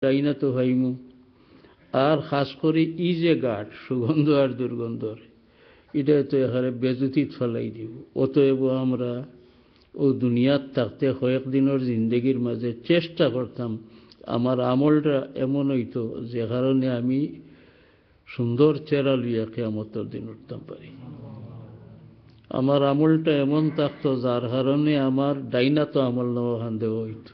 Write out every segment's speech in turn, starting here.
Dyna তো হইমু। আর খাস করে ই যে গাঠ সুগন্ধ আর দুর্গন্ধর, এটা তো এখানে বেজুতিত ফেলাই দিব। অতএব আমরা ও দুনিয়াত থাকতে কয়েকদিনের জিন্দগির মাঝে চেষ্টা করতাম আমার আমলটা এমন হইতো যে কারণে আমি সুন্দর চেহারা লইয়া কিয়ামতের দিন উঠতাম পারি। আমার আমলটা এমন থাকতো যার কারণে আমার ডাইনা তো আমল নেওয়া সন্দেহ হইত।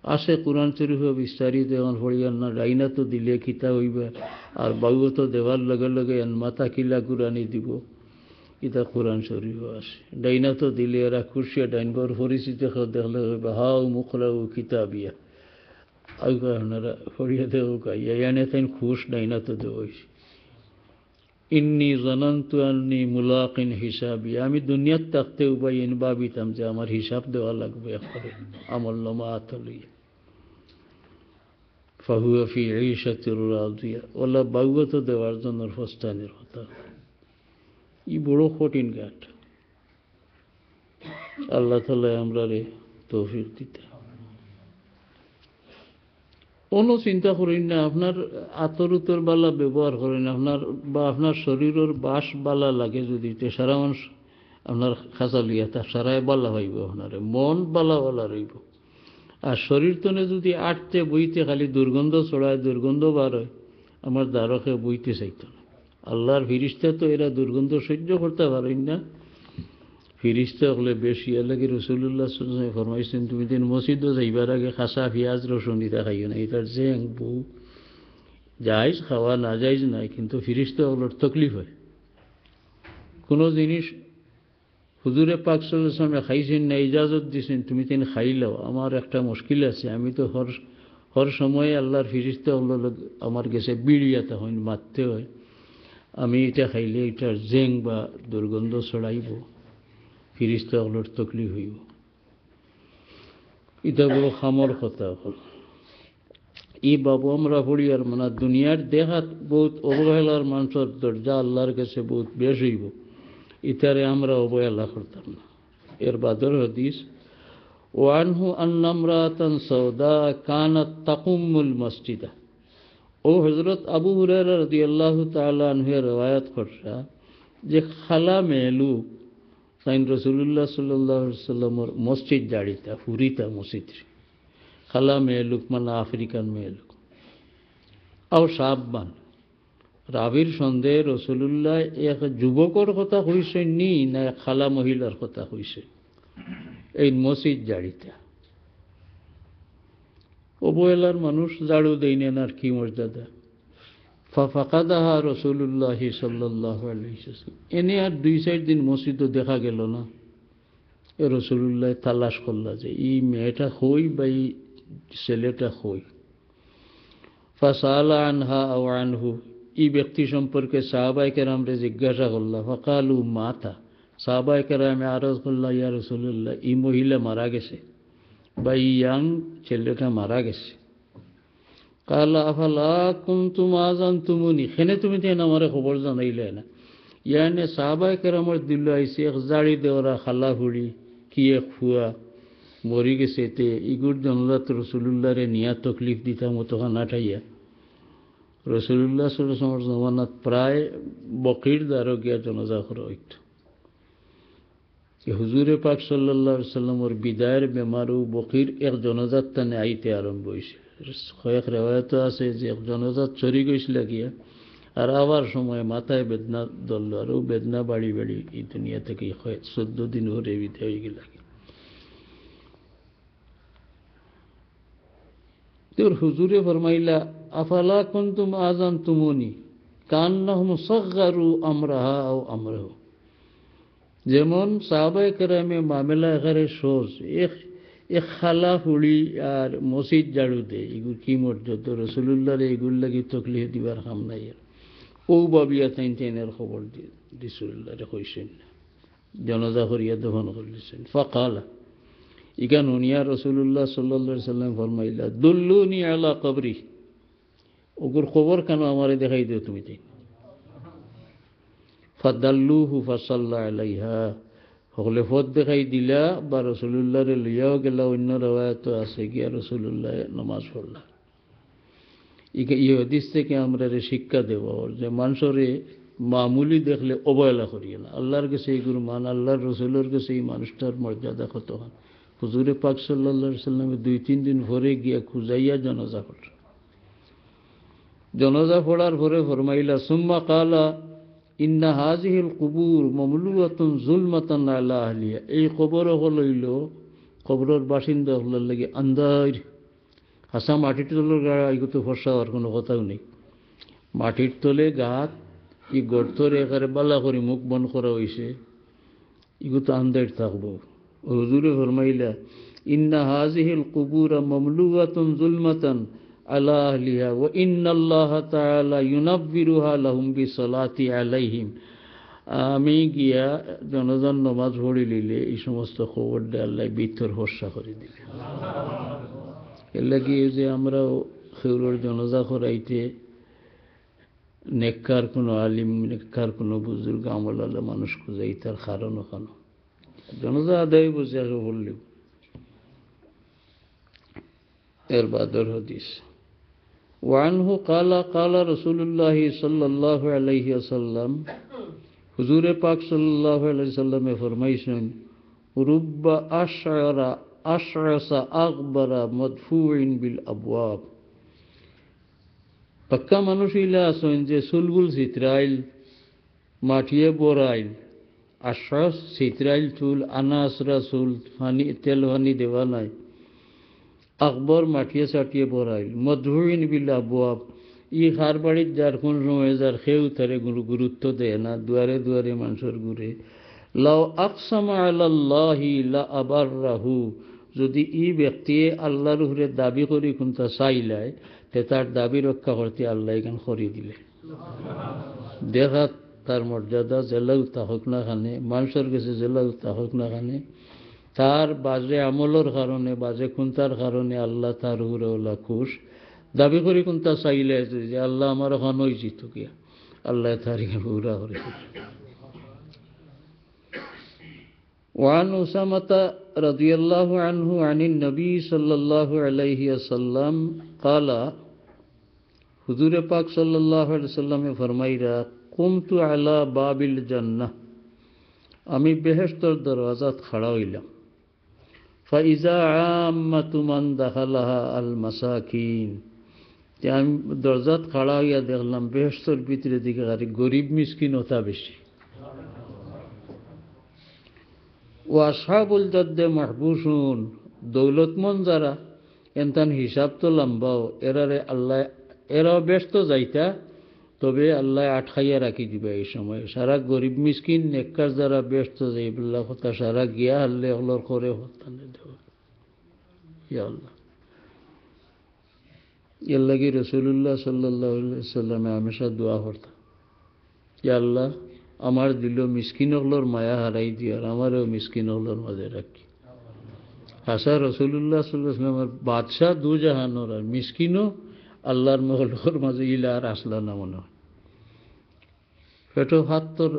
আসে কোরআন শরীফে বিস্তারিত এখন পড়িয়ান না, ডাইনা তো দিলে খিতা হইবা, আর বাবু তো দেওয়ার লগে লগে মাথা কিলা কুরানি দিব, এটা কোরআন শরীফে আসে। ডাইনা তো দিলে এরা খুশি ডাইনবর পরিচিত দেখলে হইবা হাও মুখরাও কিতাবিয়া আপনারা পড়িয়া দেও গাইয়া এনে তাই খুশ ডাইনা তো দেওয়াইছে। ইন্নি জানান্তু আন্নি মুলাকিন হিসাবি, আমি দুনিয়াত থাকতে উপায় ইন ভাবিতাম যে আমার হিসাব দেওয়া লাগবে একবারে আমল নামা হাত লইয়া। ফাহুয়া ফি ঈশাতির রাদিয়া, ওলা বাউত দেওয়ার জন্য ফস্তানের কথা। ই বড় কঠিন ঘাট। আল্লাহ তাআলা আমরা রে তৌফিক দিতে। কোনো চিন্তা করেন না, আপনার আতর উতর বালা ব্যবহার করেন, আপনার বা আপনার শরীরের বাস বালা লাগে যদি সারা মানুষ আপনার খাঁচা লিয়া তা সারাই বালা হইব, আপনার মন বালা বালা রইব। আর শরীর তনে যদি আটতে বইতে খালি দুর্গন্ধ ছড়ায়, দুর্গন্ধ বার হয়, আমার দ্বারকে বইতে চাইত না। আল্লাহর ফিরিস্তা তো এরা দুর্গন্ধ সহ্য করতে পারেন না। ফিরিস্তা হলে বেশি এলাকি রাসূলুল্লাহ সাল্লাল্লাহু আলাইহি ওয়াসাল্লাম ফরমাইছেন, তুমি দিন মসজিদে যাইবার আগে খাসা পেঁয়াজ রসুন এটা খাইও না, এটার যে বউ যাইজ খাওয়া না যাইজ নাই, কিন্তু ফিরিস্তা হলোর তকলিফ হয়। কোনো জিনিস হুজুরে পাক সাল্লাল্লাহু আলাইহি ওয়াসাল্লাম খাইছেন না, ইজাজত দিয়েছেন, তুমি তিন খাইলাও, আমার একটা মুশকিল আছে, আমি তো হর সময় আল্লাহর ফিরিস্তা হলো আমার গেছে বিড়িয়াতে হয়, মারতে হয়, আমি এটা খাইলে এটার জেং বা দুর্গন্ধ ছড়াইব, ফিরিস্তা হলোর তকলিফ হইব। এটা বড় খামর কথা হল। ই বাবু আমরা পড়ি আর মানে দুনিয়ার দেখাত বহুত অবহেলার মানুষের দরজা আল্লাহর কাছে বহুত বেশ হইব, ইতারে আমরা অবহেলা করতাম না। এর বাদর হাদিস, ওয়ানহু আন্নামরাতান সাউদা কানাত তাকুমুল মসজিদা। ও হযরত আবু হুরায়রা রাদিয়াল্লাহু তাআলা আনহু রওয়ায়াত করছে যে খালা মেলু তাইন রাসূলুল্লাহ সাল্লাল্লাহু আলাইহি ওয়াসাল্লামের মসজিদ জাড়িতা হুরিতা মসজিদ খালা মেলুক মানে আফ্রিকান মেলুক আও সাববান। রাবির সন্দেহে রাসূলুল্লাহ এক যুবকর কথা কইছেন নি না খালা মহিলার কথা কইছে এই মসজিদ জাড়িতা। অবহেলার মানুষ ঝাড়ু দেয় না, আর কি মর্যাদা। ফাকাদাহা রাসূলুল্লাহ সাল্লাল্লাহু আলাইহি ওয়াসাল্লাম, এনে আর 2-4 দিন মসজিদও দেখা গেল না। এ রাসূলুল্লাহ তালাশ করলা যে এই মেয়েটা কই বা এই ছেলেটা কই। ফাসালা আনহা আও আনহু, এই ব্যক্তি সম্পর্কে সাহাবায়ে কেরামরে জিজ্ঞাসা করলা। ফাকালু মাতা, সাহাবায়ে কেরামে আরজ করলা, ইয়া রাসূলুল্লাহ এই মহিলা মারা গেছে বা ইয়াং ছেলেটা মারা গেছে। কালা আফালা কুনতুম আযানতুমুনি, খেনে তুমি তেন আমারে খবর জানাইলে না। ইয়ানে সাহাবায়ে কেরামের দিল আইছে এক জাড়ি দেওরা খালা হুড়ি কি এক ফুয়া মরি গেছে, তে ইগুর জনজাত রাসূলুল্লাহরে নিয়া তকলিফ দিতাম অতখান আঠাইয়া। রাসূলুল্লাহ সাল্লাল্লাহু আলাইহি ওয়াসাল্লাম জমানাত প্রায় বকির দ্বারা গিয়া জনাজা করা হইত। হুজুরে পাক সাল্লাল্লাহু আলাইহি ওয়াসাল্লামের বিদায়ের বেমারও বকির এক জনাজাত টানে আইতে আরম্ভ হয়েছে। কয়েক রেওয়ায়ত আছে যে এক জনাজাত চরি গেছিল গিয়া, আর আবার সময় মাথায় বেদনা ধরল, আরও বেদনা বাড়ি বাড়ি এই দুনিয়া থেকে 14 দিন ভরে বিদায় হয়ে গেল। তোর হুজুরে ফরমাইলা আফালা কুনতুম আযানতুমুনি কান্নাহুম সাগগারু আমরাহা আও আমরাহু। যেমন সাহাবায়ে কেরামে মামলা এখানে সোজ এক খালা ফুড়ি আর মসজিদ ঝাড়ু দেয়, এগুলো কি মর্যাদা। রাসূলুল্লাহর এগুলো লাগি তকলিফ দিবার কাম নাই। ও বাবিয়া তাইন তাইনের খবর রাসূলুল্লাহরে কইছেন, জনাজা করিয়া দফন করলেছেন। ফাকালা, ইকান উনিয়া রাসূলুল্লাহ সাল্লাল্লাহু আলাইহি ওয়াসাল্লাম ফরমাইলা দুল্লুনি আলা কবরি, ওগুর খবর কেন আমারে দেখাই দিও তুমি। তাই ফাদাল্লুহু ফাসাল্লা আলাইহা, সকলে পথ দেখাই দিলা বা রাসূলুল্লাহরে লইয়াও গেলা। অন্য রিওয়ায়াত আছে গিয়া রাসূলুল্লাহ নামাজ পড়লা। এই হাদিস থেকে আমরা শিক্ষা দেব যে মানুষরে মামুলি দেখলে অবহেলা করিয়ে না। আল্লাহর কাছে এইগুলো মান, আল্লাহর রসুলের কাছে এই মানুষটার মর্যাদা কত হন। হুজুরে পাক সাল্লাল্লাহু আলাইহি সাল্লামে 2-3 দিন পরে গিয়া খুঁজাইয়া জানাজা পড়ল। জানাজা পড়ার পরে ফরমাইলা সুম্মা কালা ইন্না হাজিহিল কুবুর মামলুয়াতুন যুলমাতান আলা আহলিহা। এই কবর হইল কবরের বাসিন্দা হলার লাগে আন্দার হাসা মাটির তলের গাড়া এগুলো ফর্সা হওয়ার কোনো কথাও নেই। মাটির তলে গাত এই গর্তরে একারে বালা করে মুখ বন্ধ করা হয়েছে, এগুলো তো আন্দার থাকবো। হুজুরে ফরমাইলা ইন্না হাজিহিল কুবুরা মামলুয়াতুন যুলমাতান আলা আহলিহা ওয়া ইন্নাল্লাহা তাআলা ইউনাব্বিরুহা লাহুম বিসসালাতি আলাইহিম। আমি গিয়া জনজন নামাজ পড়ি লিলে এই সমস্ত খবর দিয়ে আল্লাহ ভিতর হর্ষা করে দিলে। এর লাগি যে আমরাও খেউরের জনজা করাইতে নেককার কোনো আলিম, নেককার কোনো বুজুর্গ আমল আল্লাহ মানুষ খুঁজাই, তার কারণ ওখানে জনজা আদায় বসে আগে বললেও। এর বাদর হাদিস ওয়ানহু কালা কালা রাসূলুল্লাহ সাল্লাল্লাহু আলাইহি ওয়াসাল্লাম, হুজুরে পাক সাল্লাল্লাহু আলাইহি সাল্লামে ফরমাইছেন রুব্বা আশআরা আশআসা আকবারা মাদফুইন বিল আবওয়াব। পাক্কা মানুষ ইলা আছেন যে চুলগুল চিত্রাইল, মাটিয়ে বরাইল, আশ্বাস চিত্রাইল চুল, আনাসরা চুল, পানি তেল পানি দেওয়া নাই, আকবর মাটিয়ে চাটিয়ে বরাইল, মধুইন বিল আবওয়াব। ই খার বাড়ির যার কোন সময় যার খেউ তারে গুরুত্ব দেয় না, দুয়ারে দুয়ারে মানুষের ঘুরে। লাউ আকসামা আলাল্লাহি লা আবাররাহু। যদি ই ব্যক্তি আল্লাহর উপরে দাবি করি কোনটা চাইলায়, তে তার দাবি রক্ষা করতে আল্লাহ এখান করি দিলে। দেখা তার মর্যাদা জেলাও তাহক না খানে, মানুষের কাছে জেলাও তাহক না খানে, তার বাজে আমলের কারণে, বাজে কোনটার কারণে আল্লাহ তার উপরে ওলা খুশ। দাবি করি কোনটা চাইলে যে আল্লাহ আমার ওখান হয়েছি তো গিয়া আল্লাহ তার পুরা করে। وعن أسامة رضي الله عنه عن النبي صلى الله عليه وسلم قال হুজুর পাক সাল্লাল্লাহু আলাইহি ওয়াসাল্লামে ফরমাইরা কুমতু আলা বাবিল জান্নাহ, আমি বেহেশতের দরওয়াজাত খাড়া হইলাম। ফাইজা আম্মাতু মান দাখালাহা আল মাসাকিন, আমি দরজাত খাড়া হইয়া দেখলাম বেহেশতের ভিতরে দিকে আরে গরিব মিসকিন ওটা বেশি। ও আসহাবুল জাদ্দে মাহবুসুন, দৌলতমন যারা এনতান হিসাব তো লম্বাও, এরারে আল্লাহ এরাও ব্যস্ত যাইতা, তবে আল্লাহ আটকাইয়া রাখি দিবে এই সময়। সারা গরিব মিসকিন নেককার যারা ব্যস্ত যাইবুল্লাহ কথা সারা গিয়া হারলে হলর করে হতানে দেব। ইয়া আল্লাহ, এর লাগি রাসূলুল্লাহ সাল্লাল্লাহু আলাইহি সাল্লামে হামেশা দোয়া করতাম, ইয়া আল্লাহ আমার দিল মিসকিন হলর মায়া হারাই দিয়ার, আমারও মিসকিন হলর মাঝে রাখি। হাসা রাসূলুল্লাহ সাল্লাল্লাহু আলাইহি সাল্লামের বাদশাহ দু জাহানোর, আর মিসকিনও আল্লাহর মহলর মাঝে ইলা আর আসলা না মনে হয়। পেটো হাত তোর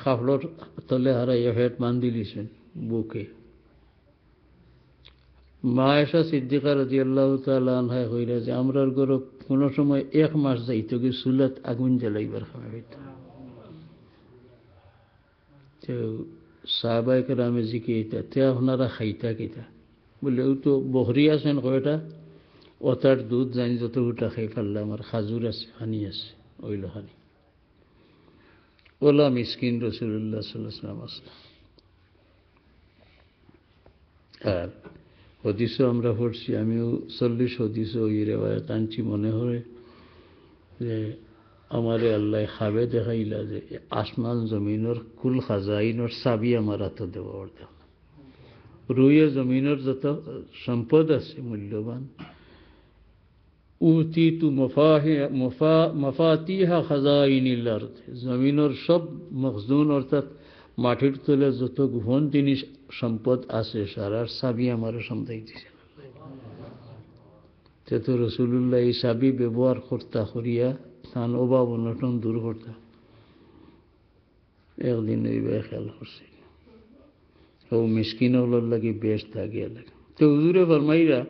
খাফড়র তলে হারাইয়া ফেট মান দিলিছেন বুকে। মা আয়েশা সিদ্দিকা রাদিয়াল্লাহু তাআলা আনহা কইরা যে আমরার ঘরে কোনো সময় 1 মাস যাইতো কি চুলাত আগুন জ্বালাইবার খাওয়া হইতো। তো সাহাবায়ে কেরামে জিকিতা তে আপনারা খাইতা কিতা, বলে ও তো বহরি আছেন কয়টা, ওটার দুধ জানি যত গোটা খাই ফেললাম, আর খাজুর আছে, হানি আছে, ওইল হানি। ওলা মিসকিন রাসূলুল্লাহ সাল্লাল্লাহু আলাইহি ওয়াসাল্লাম আসলা। আর হদিসও আমরা পড়ছি, আমিও 40 হদিসও ওই রেওয়ায়াত আনছি। মনে হয় যে আমারে আল্লাহ খাবে দেখাইলা যে আসমান জমিনের কুল খাজাইনের চাবি আমার হাতে দেওয়া অর্থ। রুইয়ে জমিনের যত সম্পদ আছে মূল্যবান, উতিতু মাফাতিহা খাজাইনিল আরদ, জমিনের সব মখজুন অর্থাৎ মাটির তলে যত গোপন জিনিস সম্পদ আছে সারার চাবি আমার সামনে দিয়েছে। তো রাসূলুল্লাহ এই চাবি ব্যবহার করতা করিয়া তান অভাব অনটন দূর করতা। একদিন এইভাবে খেয়াল করছে ও মিসকিন হলোর লাগে বেশ থাকিয়া লাগে। তো হুজুরে ফরমাইরা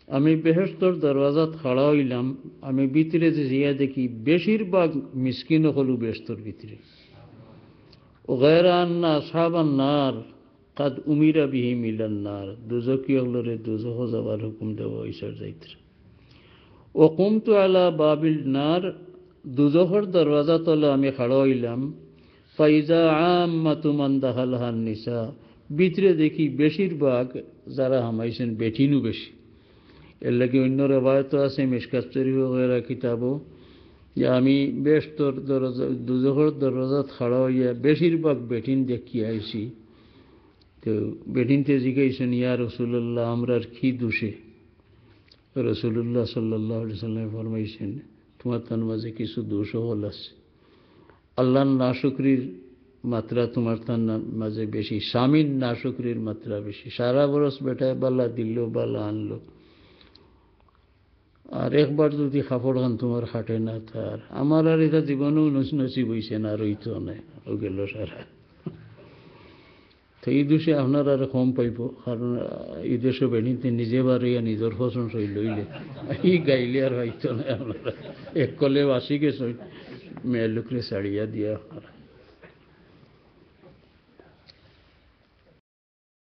আমি বেহেশতর দরওয়াজাত খাড়া হইলাম, আমি ভিতরে যে জিয়া দেখি বেশিরভাগ মিসকিন হলু বেহেশতর ভিতরে। ওগায়রা আন্না আসহাবান নার কাদ উমিরা বিহিম ইলান নার, দুজকি হলরে দুজহ যাবার হুকুম দেওয়া হইসার যাইতে। ও কুমতু আলা বাবিল নার, দুজহর দরওয়াজা তলে আমি খাড়া হইলাম। ফাইজা আম্মাতু মান দাখালহান নিসা, ভিতরে দেখি বেশিরভাগ যারা হামাইছেন বেঠিনু বেশি। এর লাগে অন্য রেবায়ত আছে মিশকাত শরীফ ওগেরা কিতাবও, যে আমি বেশতর দরজা দুজহর দরজাত খাড়া হইয়া বেশিরভাগ বেঠিন দেখি আইছি। তো বেঠিনতে জিজ্ঞাসেন, ইয়া রসুল্লাহ, আমরার কি দোষে? রসুল্লাহ সাল্লাহ সাল্লাম ফরমাইছেন, তোমার তার মাঝে কিছু দোষ হল আছে। আল্লাহর নাশুকরির মাত্রা তোমার তার মাঝে বেশি, স্বামীর নাশুকরির মাত্রা বেশি। সারা বরস বেটায় বালা দিল, বালা আনলো, আর একবার যদি কাপড় খান তোমার খাটে না, তার আমার আর এটা জীবনেও নসিব হইছে না, আর হইতো না, ও গেল সারা। তো এই দোষে আপনার আর কম পাইব, কারণ এই দেশে বেড়িতে নিজে বাড়িয়া নিজের ফসল সই লইলে এই গাইলে আর হইতো না আপনারা। এক কলে বাসি গেছ মেয়ের লোকরে ছাড়িয়া দিয়া।